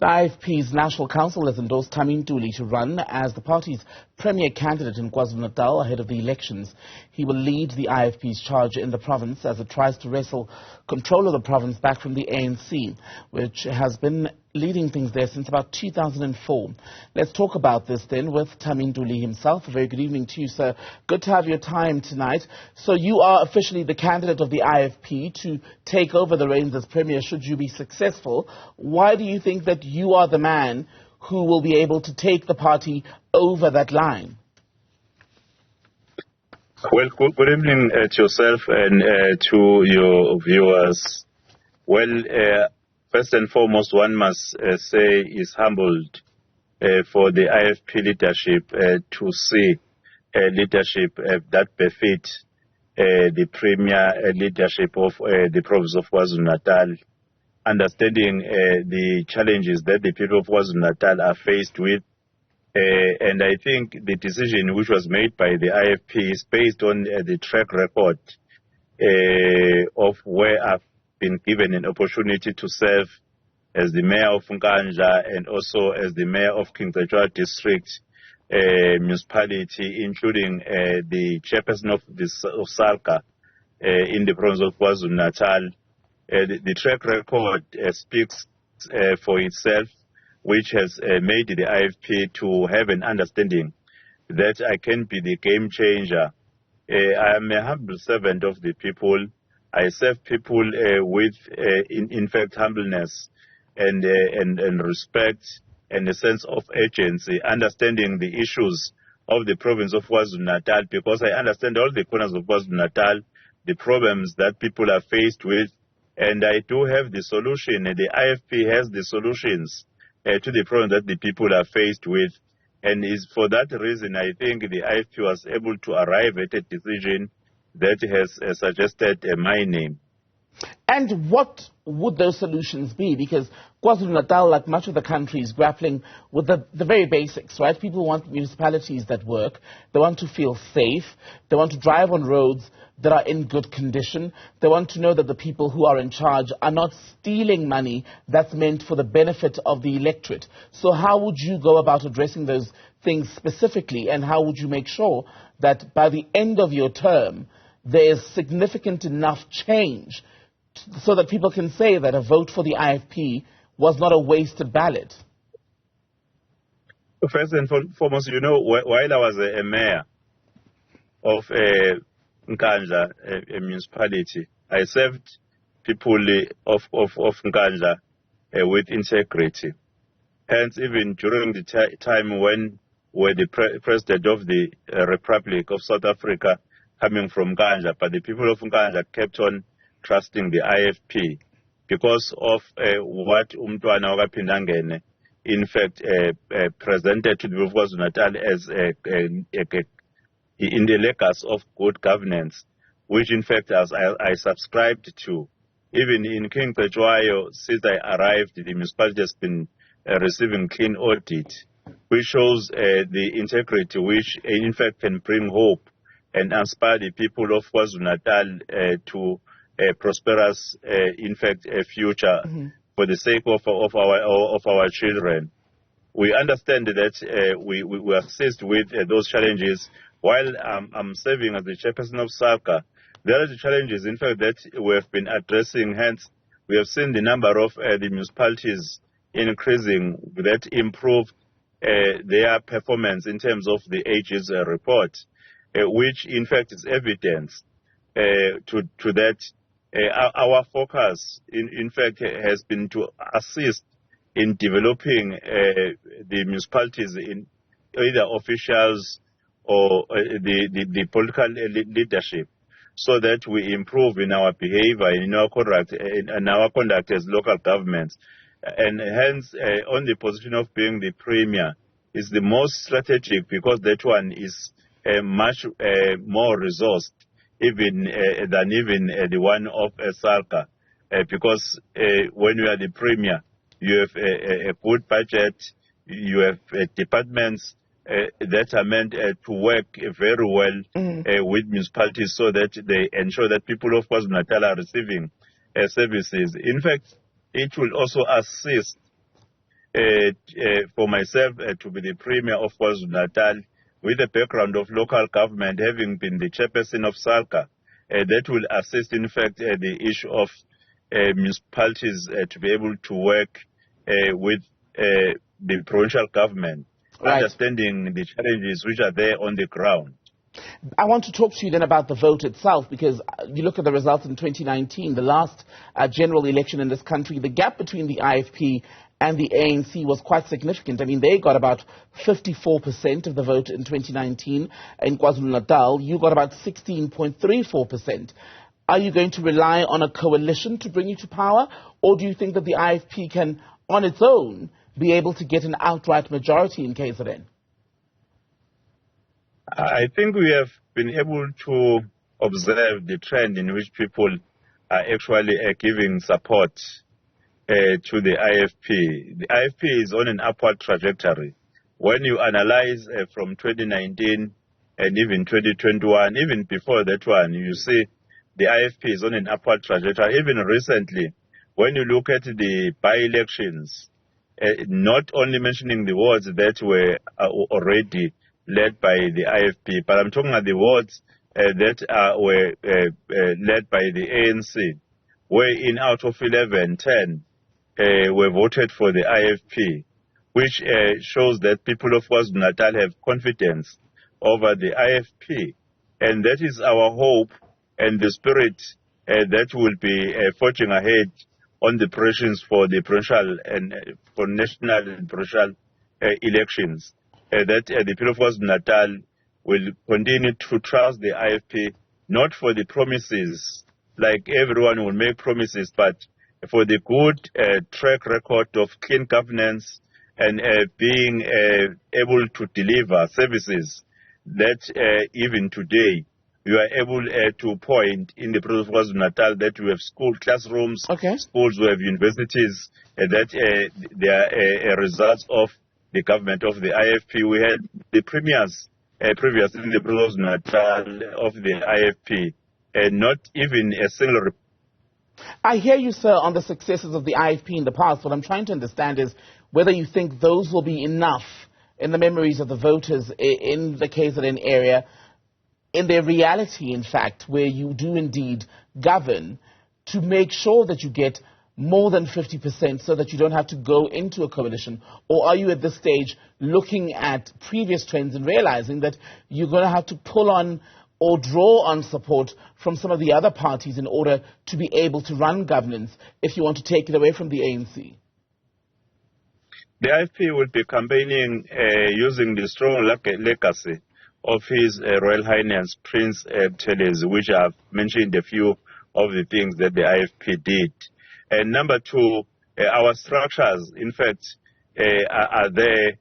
The IFP's National Council has endorsed Thami Ntuli to run as the party's premier candidate in KwaZulu-Natal ahead of the elections. He will lead the IFP's charge in the province as it tries to wrestle control of the province back from the ANC, which has been leading things there since about 2004. Let's talk about this then with Thami Ntuli himself. A very good evening to you, sir. Good to have your time tonight. So you are officially the candidate of the IFP to take over the reins as premier should you be successful. Why do you think that you are the man who will be able to take the party over that line? Well, good evening to yourself and to your viewers. Well, first and foremost, one must say is humbled for the IFP leadership to see leadership that befit the premier leadership of the province of KwaZulu-Natal, understanding the challenges that the people of KwaZulu-Natal are faced with. And I think the decision which was made by the IFP is based on the track record of where I've been given an opportunity to serve as the mayor of Nkandla and also as the mayor of King Cetshwayo District municipality, including the chairperson of SALCA in the province of KwaZulu-Natal. The track record speaks for itself, which has made the IFP to have an understanding that I can be the game changer. I am a humble servant of the people. I serve people with, in fact, humbleness and respect and a sense of urgency, understanding the issues of the province of KwaZulu-Natal, because I understand all the corners of KwaZulu-Natal, the problems that people are faced with, and I do have the solution. The IFP has the solutions to the problem that the people are faced with. And is for that reason, I think the IFP was able to arrive at a decision that has suggested my name. And what would those solutions be? Because KwaZulu-Natal, like much of the country, is grappling with the very basics, right? People want municipalities that work. They want to feel safe. They want to drive on roads that are in good condition. They want to know that the people who are in charge are not stealing money that's meant for the benefit of the electorate. So how would you go about addressing those things specifically, and how would you make sure that by the end of your term there is significant enough change so that people can say that a vote for the IFP was not a wasted ballot? First and foremost, you know, while I was a mayor of Nkandla, a municipality, I served people of Nkandla with integrity. Hence, even during the time when the president of the Republic of South Africa coming from Nkandla, but the people of Nkandla kept on trusting the IFP because of what Umntwana wakapindangene in fact presented to the people of KwaZulu-Natal as in the legacy of good governance, which in fact as I subscribed to. Even in King Cetshwayo, since I arrived, the municipality has been receiving clean audit, which shows the integrity which in fact can bring hope and inspire the people of KwaZulu-Natal to a prosperous, in fact, a future for the sake of our children. We understand that we are faced with those challenges. While I'm serving as the chairperson of SALCA, there are the challenges, in fact, that we have been addressing. Hence, we have seen the number of the municipalities increasing that improved their performance in terms of the ages report, which in fact is evidence to that. Our focus, in fact, has been to assist in developing the municipalities in either officials or the political leadership, so that we improve in our behavior, in our conduct as local governments. And hence, on the position of being the premier is the most strategic, because that one is much more resourced than the one of SALCA, because when you are the premier, you have a good budget, you have departments that are meant to work very well with municipalities, so that they ensure that people of KwaZulu-Natal are receiving services. In fact, it will also assist for myself to be the Premier of KwaZulu-Natal, with a background of local government, having been the chairperson of SALCA, that will assist, in fact, the issue of municipalities to be able to work with the provincial government, right, understanding the challenges which are there on the ground. I want to talk to you then about the vote itself, because you look at the results in 2019, the last general election in this country, the gap between the IFP and the ANC was quite significant. I mean, they got about 54% of the vote in 2019 in KwaZulu-Natal. You got about 16.34%. Are you going to rely on a coalition to bring you to power, or do you think that the IFP can, on its own, be able to get an outright majority in KZN? I think we have been able to observe the trend in which people are actually giving support to the IFP. The IFP is on an upward trajectory. When you analyze from 2019 and even 2021, even before that one, you see the IFP is on an upward trajectory. Even recently, when you look at the by-elections, not only mentioning the wards that were already led by the IFP, but I'm talking about the wards that were led by the ANC, where in out of 11, 10 were voted for the IFP, which shows that people of KwaZulu-Natal have confidence over the IFP. And that is our hope and the spirit that will be forging ahead on the preparations for the provincial and for national and provincial elections. That the people of KwaZulu-Natal will continue to trust the IFP, not for the promises, like everyone will make promises, but for the good track record of clean governance and being able to deliver services that even today you are able to point in the province of KwaZulu-Natal that we have school classrooms, schools, we have universities, that they are results of the government of the IFP. We had the premiers previously in the province of KwaZulu-Natal of the IFP, and not even a single. I hear you, sir, on the successes of the IFP in the past. What I'm trying to understand is whether you think those will be enough in the memories of the voters in the KZN area, in their reality, in fact, where you do indeed govern, to make sure that you get more than 50% so that you don't have to go into a coalition? Or are you at this stage looking at previous trends and realizing that you're going to have to pull on or draw on support from some of the other parties in order to be able to run governance if you want to take it away from the ANC? The IFP will be campaigning using the strong legacy of His Royal Highness Prince Buthelezi, which I've mentioned a few of the things that the IFP did. And number two, our structures, in fact, are there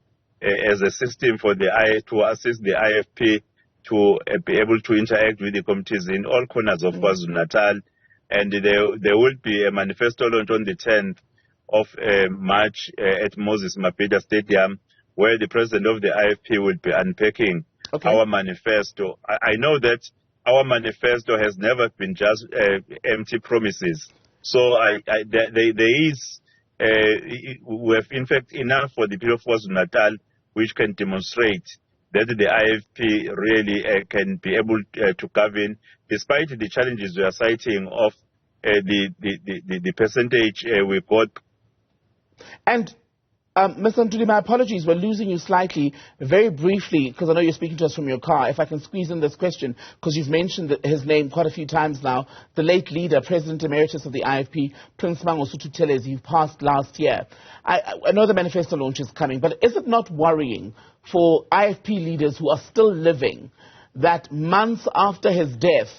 as a system for to assist the IFP to be able to interact with the committees in all corners of KwaZulu-Natal. And there will be a manifesto launch on the 10th of March at Moses Mabhida Stadium, where the president of the IFP will be unpacking our manifesto. I know that our manifesto has never been just empty promises. So there is, we have in fact enough for the people of KwaZulu-Natal which can demonstrate that the IFP really can be able to govern, despite the challenges we are citing of the percentage we got. And Mr. Ntuli, my apologies, we're losing you slightly. Very briefly, because I know you're speaking to us from your car, if I can squeeze in this question, because you've mentioned his name quite a few times now, the late leader, President Emeritus of the IFP, Prince Mangosuthu Buthelezi, who passed last year. I know the manifesto launch is coming, but is it not worrying for IFP leaders who are still living that months after his death,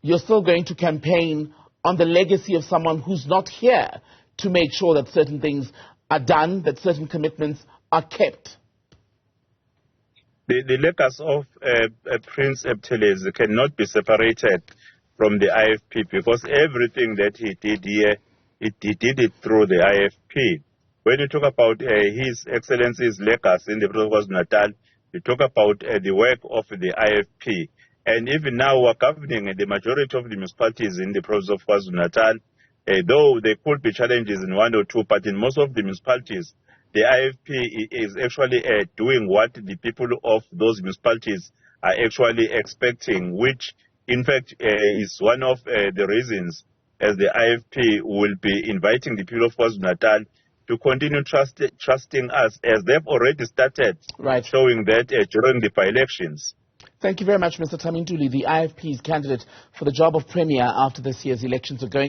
you're still going to campaign on the legacy of someone who's not here to make sure that certain things are done, that certain commitments are kept? The legacy of Prince Buthelezi cannot be separated from the IFP, because everything that he did here, he did it through the IFP. When you talk about His Excellency's legacy in the province of KwaZulu-Natal, you talk about the work of the IFP. And even now we're governing the majority of the municipalities in the province of KwaZulu-Natal. Though there could be challenges in one or two, but in most of the municipalities, the IFP is actually doing what the people of those municipalities are actually expecting, which in fact is one of the reasons as the IFP will be inviting the people of KwaZulu-Natal to continue trusting us, as they've already started showing that during the by-elections. Thank you very much, Mr. Thami Ntuli, the IFP's candidate for the job of Premier after this year's elections are going.